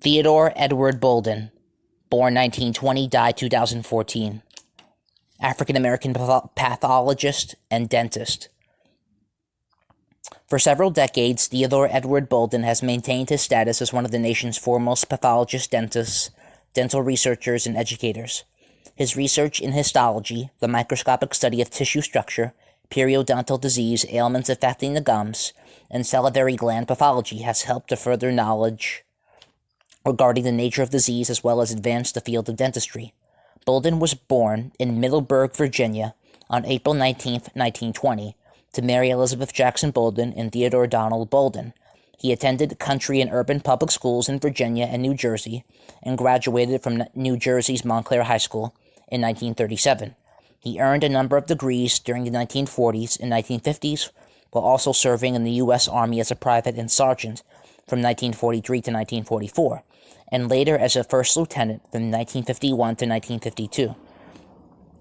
Theodore Edward Bolden, born 1920, died 2014. African-American pathologist and dentist. For several decades, Theodore Edward Bolden has maintained his status as one of the nation's foremost pathologist dentists, dental researchers, and educators. His research in histology, the microscopic study of tissue structure, periodontal disease, ailments affecting the gums, and salivary gland pathology has helped to further knowledge regarding the nature of disease as well as advance the field of dentistry. Bolden was born in Middleburg, Virginia, on April 19, 1920, to Mary Elizabeth Jackson Bolden and Theodore Donald Bolden. He attended country and urban public schools in Virginia and New Jersey and graduated from New Jersey's Montclair High School in 1937. He earned a number of degrees during the 1940s and 1950s, while also serving in the U.S. Army as a private and sergeant from 1943 to 1944, and later as a first lieutenant from 1951 to 1952.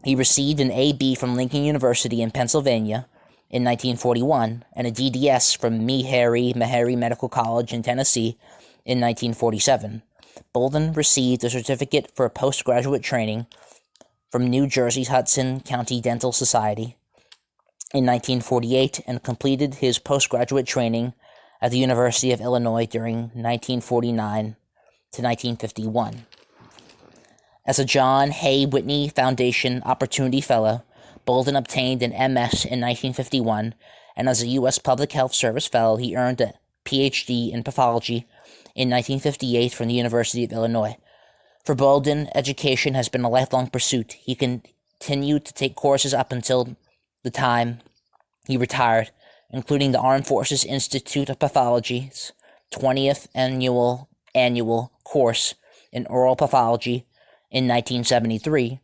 He received an A.B. from Lincoln University in Pennsylvania in 1941 and a DDS from Meharry Medical College in Tennessee in 1947. Bolden received a certificate for postgraduate training from New Jersey's Hudson County Dental Society in 1948 and completed his postgraduate training at the University of Illinois during 1949 to 1951. As a John Hay Whitney Foundation Opportunity Fellow, Bolden obtained an MS in 1951, and as a U.S. Public Health Service Fellow, he earned a Ph.D. in pathology in 1958 from the University of Illinois. For Bolden, education has been a lifelong pursuit. He continued to take courses up until the time he retired, including the Armed Forces Institute of Pathology's 20th annual course in oral pathology in 1973,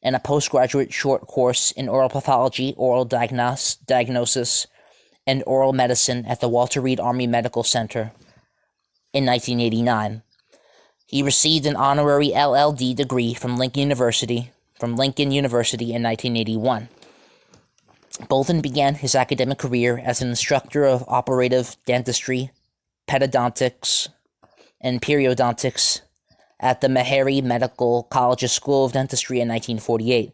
and a postgraduate short course in oral pathology, oral diagnosis, and oral medicine at the Walter Reed Army Medical Center in 1989. He received an honorary LL.D. degree from Lincoln University in 1981. Bolden began his academic career as an instructor of operative dentistry, pedodontics, and periodontics at the Meharry Medical College's School of Dentistry in 1948.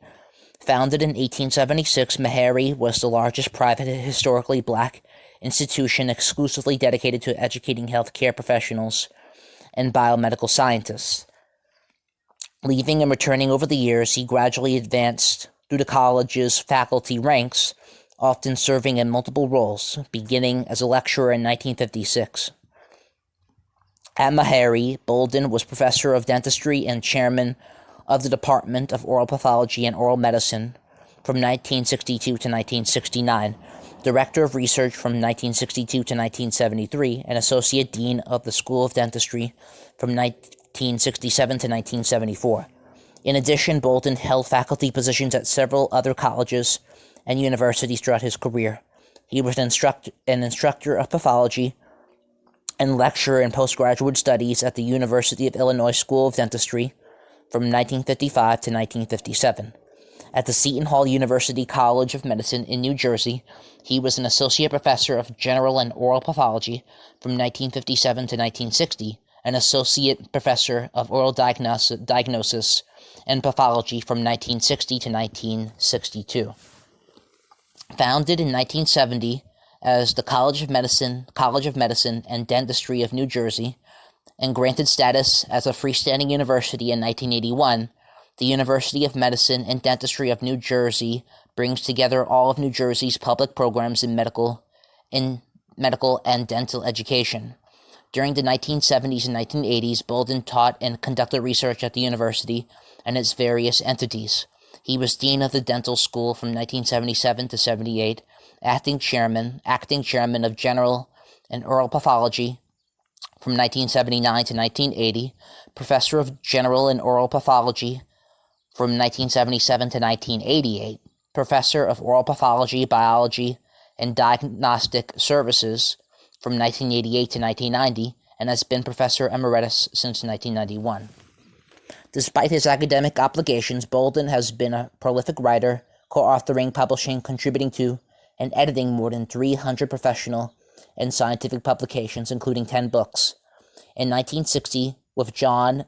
Founded in 1876, Meharry was the largest private historically black institution exclusively dedicated to educating healthcare professionals and biomedical scientists. Leaving and returning over the years, he gradually advanced through the college's faculty ranks, often serving in multiple roles, beginning as a lecturer in 1956. At Meharry, Bolden was professor of dentistry and chairman of the Department of Oral Pathology and Oral Medicine from 1962 to 1969, director of research from 1962 to 1973, and associate dean of the School of Dentistry from 1967 to 1974. In addition, Bolden held faculty positions at several other colleges and universities throughout his career. He was an instructor of pathology and lecturer in postgraduate studies at the University of Illinois School of Dentistry from 1955 to 1957. At the Seton Hall University College of Medicine in New Jersey, he was an associate professor of general and oral pathology from 1957 to 1960, an associate professor of oral diagnosis and pathology from 1960 to 1962. Founded in 1970 as the College of Medicine and Dentistry of New Jersey, and granted status as a freestanding university in 1981, the University of Medicine and Dentistry of New Jersey brings together all of New Jersey's public programs in medical and dental education. During the 1970s and 1980s, Bolden taught and conducted research at the university and its various entities. He was dean of the dental school from 1977 to 78, acting chairman of general and oral pathology from 1979 to 1980, professor of general and oral pathology from 1977 to 1988, professor of oral pathology, biology, and diagnostic services from 1988 to 1990, and has been professor emeritus since 1991. Despite his academic obligations, Bolden has been a prolific writer, co-authoring, publishing, contributing to, and editing more than 300 professional and scientific publications, including 10 books. In 1960, with John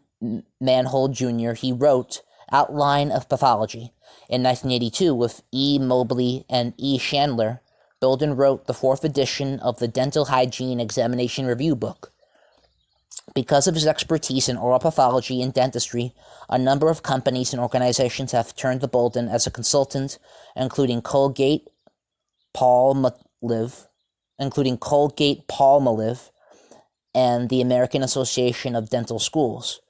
Manhold Jr., he wrote Outline of Pathology. In 1982, with E. Mobley and E. Chandler, Bolden wrote the 4th edition of the Dental Hygiene Examination Review book. Because of his expertise in oral pathology and dentistry, a number of companies and organizations have turned to Bolden as a consultant, including Colgate Palmolive, and the American Association of Dental Schools.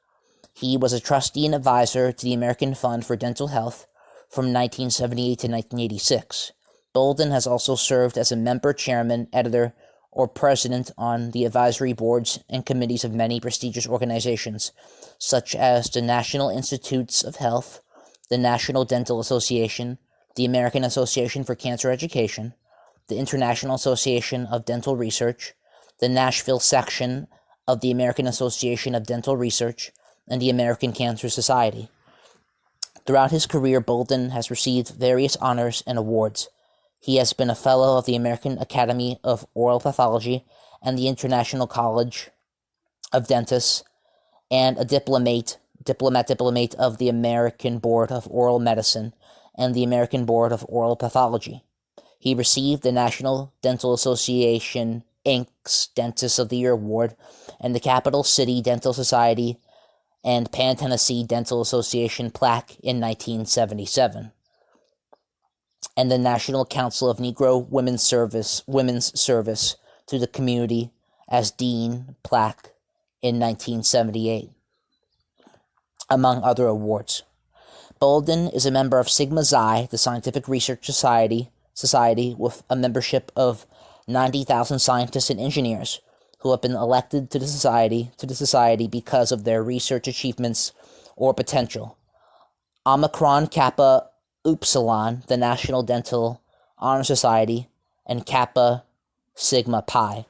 He was a trustee and advisor to the American Fund for Dental Health from 1978 to 1986. Bolden has also served as a member, chairman, editor, or president on the advisory boards and committees of many prestigious organizations, such as the National Institutes of Health, the National Dental Association, the American Association for Cancer Education, the International Association of Dental Research, the Nashville section of the American Association of Dental Research, and the American Cancer Society. Throughout his career, Bolden has received various honors and awards. He has been a fellow of the American Academy of Oral Pathology and the International College of Dentists, and a diplomat of the American Board of Oral Medicine and the American Board of Oral Pathology. He received the National Dental Association Inc.'s Dentist of the Year Award and the Capital City Dental Society and Pan-Tennessee Dental Association plaque in 1977, and the National Council of Negro Women's Service to the Community as Dean plaque in 1978, among other awards. Bolden is a member of Sigma Xi, the Scientific Research Society with a membership of 90,000 scientists and engineers who have been elected to the society because of their research achievements or potential. Omicron Kappa Upsilon, the National Dental Honor Society, and Kappa Sigma Pi.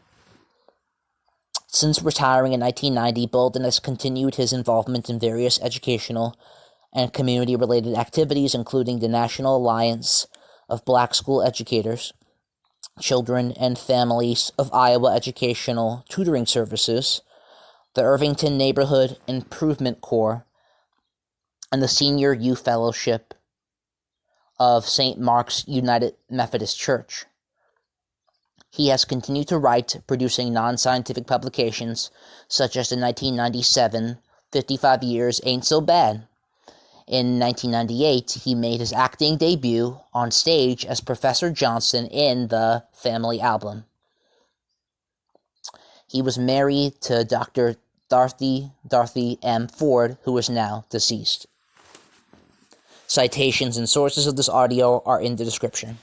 Since retiring in 1990, Bolden has continued his involvement in various educational and community-related activities, including the National Alliance of Black School Educators, Children and Families of Iowa Educational Tutoring Services, the Irvington Neighborhood Improvement Corps, and the Senior Youth Fellowship of St. Mark's United Methodist Church. He has continued to write, producing non-scientific publications such as the 1997 55 Years Ain't So Bad. In 1998, he made his acting debut on stage as Professor Johnson in The Family Album. He was married to Dr. Dorothy M. Ford, who is now deceased. Citations and sources of this audio are in the description.